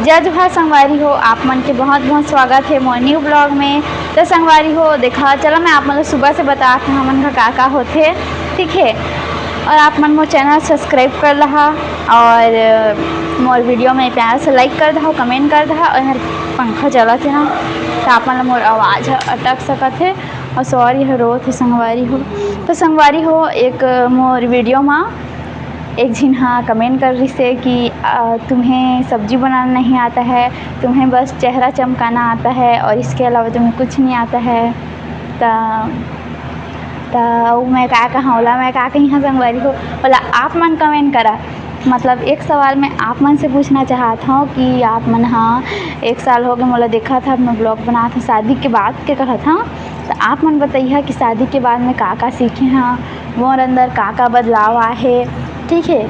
जय जोहार संगवारी हो, आप मन के बहुत बहुत स्वागत है मोर न्यू ब्लॉग में। तो संगवारी हो देखा चलो मैं आप मन सुबह से बता था हमन का होथे, ठीक है। और आप मन मोर चैनल सब्सक्राइब कर रहा और मोर वीडियो में प्यार से लाइक कर दहा, कमेंट कर दहा। और यहाँ पंखा चलत है ना तो आप मन मोर आवाज़ अटक सकत है और सॉरी है रोत है संगवारी हो। तो संगवारी हो एक मोर वीडियो में एक झिन हाँ कमेंट कर रही से कि तुम्हें सब्जी बनाना नहीं आता है, तुम्हें बस चेहरा चमकाना आता है और इसके अलावा तुम्हें कुछ नहीं आता है। तो मैं का कहाँ बोला, मैं का कहीं हाँ संगवारी हो बोला आप मन कमेंट करा। मतलब एक सवाल मैं आप मन से पूछना चाहता हूँ कि आप मन हाँ 1 साल हो गए मोला देखा था, मैं ब्लॉग बना था शादी के बाद के कहा था। तो आप मन बताइए कि शादी के बाद में का सीखे हाँ, मोर अंदर का बदलाव आए है, ठीक है।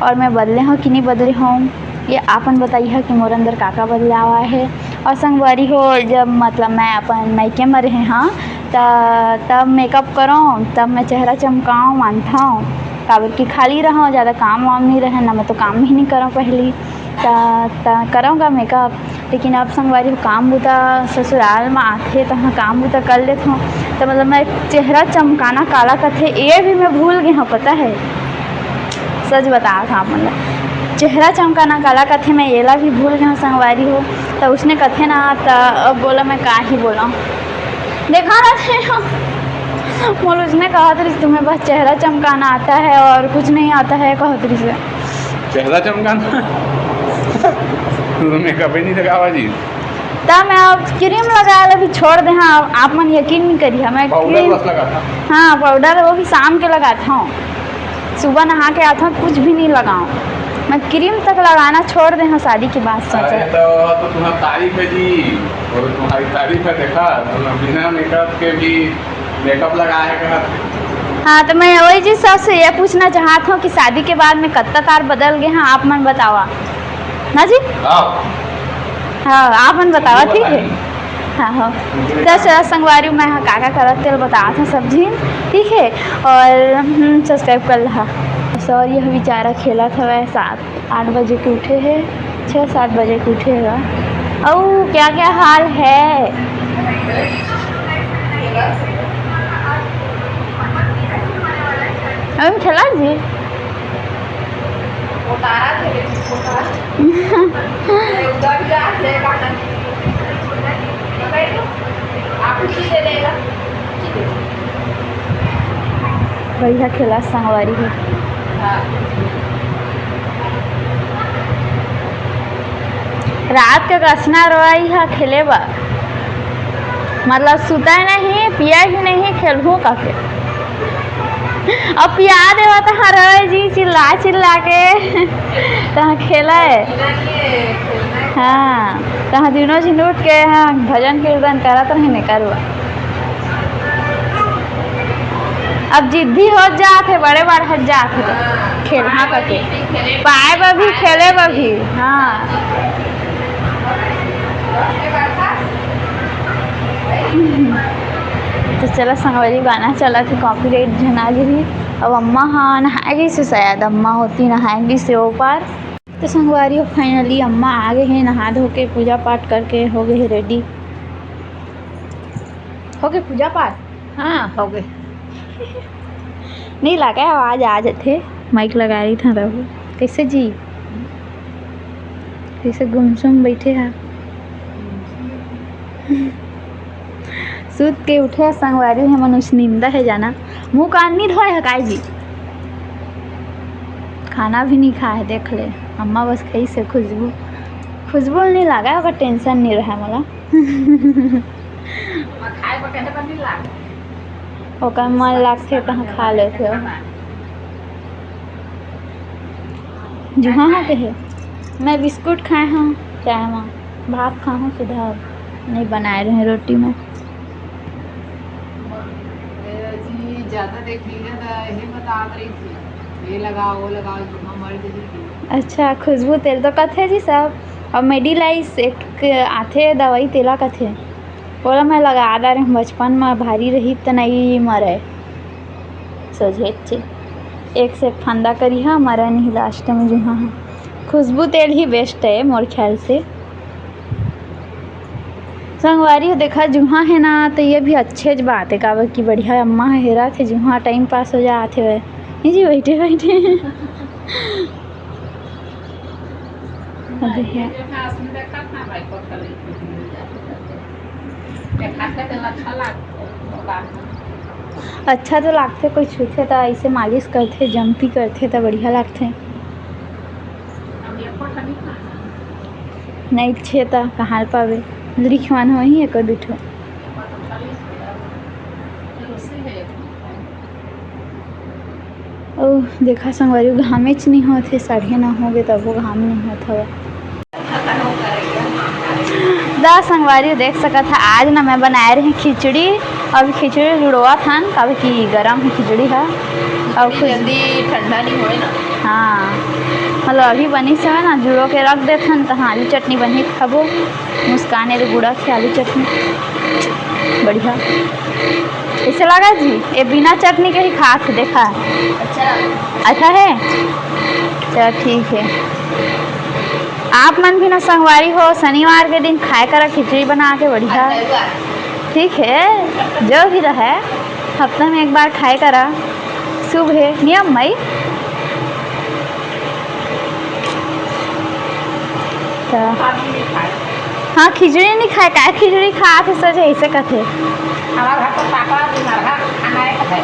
और मैं बदले हूँ कि नहीं बदले हूँ ये आपन बताइए कि मोर अंदर का बदलाव आए है। और संगवारी हो जब मतलब मैं अपन मायके में रहे हाँ तब मेकअप करूँ, तब मैं चेहरा चमकाऊँ मानता हूँ, काबर कि खाली रहूँ, ज़्यादा काम वाम नहीं रहे ना, मैं तो काम ही नहीं करूँ पहली करूँगा मेकअप। लेकिन अब संगवारी हो काम बूता ससुराल में आते तो हाँ काम बूता कर लेता हूँ। तो मतलब मैं चेहरा चमकाना काला कथे ये भी मैं भूल गई हूँ, पता है सच बताया था मतलब चेहरा चमकाना काला कथे मैं येला भी भूल गया संगवारी हो। तो उसने कथे ना तो अब बोला मैं का ही बोला देखा ना थे बोल उसने कहा था तुम्हें बस चेहरा चमकाना आता है और कुछ नहीं आता है, कहा तरी से चेहरा चमकाना मेकअप ही नहीं लगावा जी। तब मैं अब क्रीम लगाया अभी छोड़ दे। हाँ आप मन यकीन नहीं करिए मैं क्रीम हाँ पाउडर वो भी शाम के लगाता हूँ, सुबह नहा के आता हूँ कुछ भी नहीं लगाऊँ, मैं क्रीम तक लगाना छोड़ दे। हाँ शादी के बाद सोचा तो तुम्हारी तारीफ है जी, और तुम्हारी तारीफ है देखा तो बिना मेकअप के भी मेकअप लगाया है। हाँ तो मैं वही चीज़ सबसे ये पूछना चाहता हूँ कि शादी के बाद में कितना तार बदल गए हैं आप मन बतावा ना जी। हाँ आप मन बतावा, ठीक है। हाँ हाँ दस संगवारी मैं हाँ काका करत तेल बताया था सब्जी, ठीक है। और सब्सक्राइब कर रहा सर यह बेचारा खेला था वह 7-8 बजे के उठे है, 6-7 बजे के उठे है। और क्या क्या हाल है हम खेला जी बढ़िया खेला संगवारी है। रात के कसना रवाई है खेले बा मतलब सुता नहीं पिया ही नहीं खेलूँ का के अब पिया देवा तो हर जी चिल्ला चिल्ला के तहाँ खेला है। हाँ तहाँ दिनों झिन उठ के हाँ भजन कीर्तन करत रहे नहीं करवा। अब जिद्दी हो जाते बड़े बड़े हट जाते खेलना करके पाए बा भी खेले बा भी। हाँ तो चला संगवारी गाना चला थे कॉपीराइट जना भी। अब अम्मा हाँ नहाएगी से शायद अम्मा होती नहाएंगी से वो पार। तो संगवारी हो फाइनली अम्मा आ गए हैं नहा धो के पूजा पाठ करके हो गए रेडी, हो गए पूजा पाठ। हाँ हो गए नहीं लगा आवाज आ जाते माइक लगा रही था रहो। कैसे जी कैसे गुमसुम बैठे हैं सूत के उठे संगवारी है मनुष्य निंदा है जाना मुँह कान नहीं धोए है काय जी, खाना भी नहीं खाए है देख ले अम्मा बस खाई से खुशबू नहीं लगा अगर टेंशन नहीं रहा मला ओकर मन लगते तो खा लेते जो हाँ कहे मैं बिस्कुट खाए हूँ चाय में भात खा हूँ सीधा नहीं बनाए रहे रोटी में ज़्यादा देख लीजिए तो यही बता रही थी ये लगाओ वो लगाओ हमारी जैसे। अच्छा खुशबू तेल तो कथे जी सब और मेडिलाइस एक आथे दवाई तेला कथे बोला मैं लगा दा रहे बचपन में भारी रही तो नहीं मरे सोझे एक से फंदा करी हाँ मरा नहीं लास्ट में जो हाँ खुशबू तेल ही बेस्ट है मोर ख्याल से। संगवारी हो देखा जुहा है ना, तो ये भी अच्छे बात है काबर की बढ़िया अम्मा है हेरा थे जुहा टाइम पास हो जाते हुए। ये जी बैठे बैठे ये जो है उसमें देखा था भाई पत्थर देखा था तो अच्छा लगता। अच्छा तो लगते कोई छूते तो ऐसे मालिश करते जंपी करते तो बढ़िया लगते। हम ये पत्थर नहीं खाना नहीं छे तो कहाँ पावे लिखवान हो ही एक दो ठो। ओह देखा संगवारी घामे च नहीं होते साढ़े ना हो गए तब वो घाम नहीं होता हुआ। दा संगवारी देख सका था आज ना मैं बनाए रही खिचड़ी। अभी खिचड़ी जुड़वा था कभी की गरम है खिचड़ी है और कुछ जल्दी ठंडा नहीं होए ना। हाँ मतलब अभी बनी से है ना जुड़ो के रख देथन तो आलू चटनी बनी खाबो। मुस्कान रे गुड़ा के आलू चटनी बढ़िया ऐसे लगा जी ये बिना चटनी के ही खा के देखा। अच्छा है चलो ठीक है। आप मन भी ना संगवारी हो शनिवार के दिन खाए करा खिचड़ी बना के बढ़िया ठीक है। जो भी रहे हफ्ता में एक बार खाए करा शुभ है नियम मई। हाँ खिचड़ी नहीं खाए का खिचड़ी खा के सच ऐसे कथे। हमारे घर तो पापा मरहा खाना है कथे।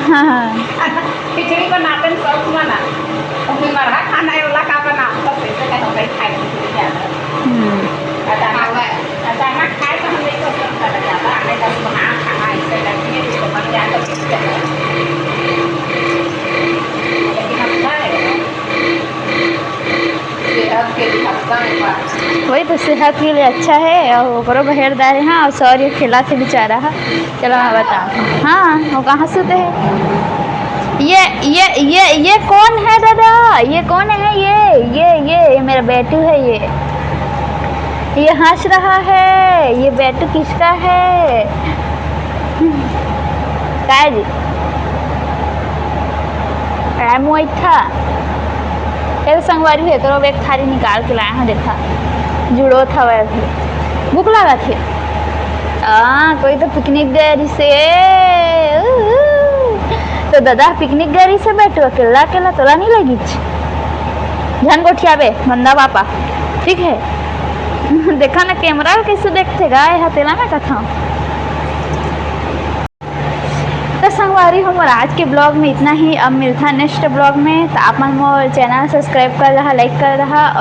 हाँ खिचड़ी बनाते हैं सब बना तो फिर मरहा खाना है वाला का बना तो कैसे कहो भाई खाए खिचड़ी ज्यादा अचानक खाए तो हम नहीं तो कर ज्यादा आने का बना खाना ऐसे लगती है तो बन जाए तो किस लेकिन हम खाए सेहत के लिए हफ्ता में बार वही तो सेहत के लिए अच्छा है और ओकरो बहेरदार है। हाँ और सौर्य खेला थे बेचारा है। चलो मैं बताती हूँ। हाँ वो कहाँ सोते हैं। ये कौन है दादा ये कौन है ये मेरा बेटू है। ये हंस रहा है। ये बेटू किसका है काय जी मोई था फिर संगवारी है तो एक थाली निकाल के लाया हूँ देखा जुड़ो था वैसे भूख लगा थे। कोई तो पिकनिक गई से तो दादा पिकनिक गई से बैठो अकेला अकेला तोला नहीं लगी झन गोठिया बे मंदा पापा ठीक है। देखा ना कैमरा कैसे देखते गाय हतेला में कथा। तो संगवारी हम आज के ब्लॉग में इतना ही। अब मिलता नेक्स्ट ब्लॉग में तो आप मन मोर चैनल सब्सक्राइब कर रहा लाइक कर रहा और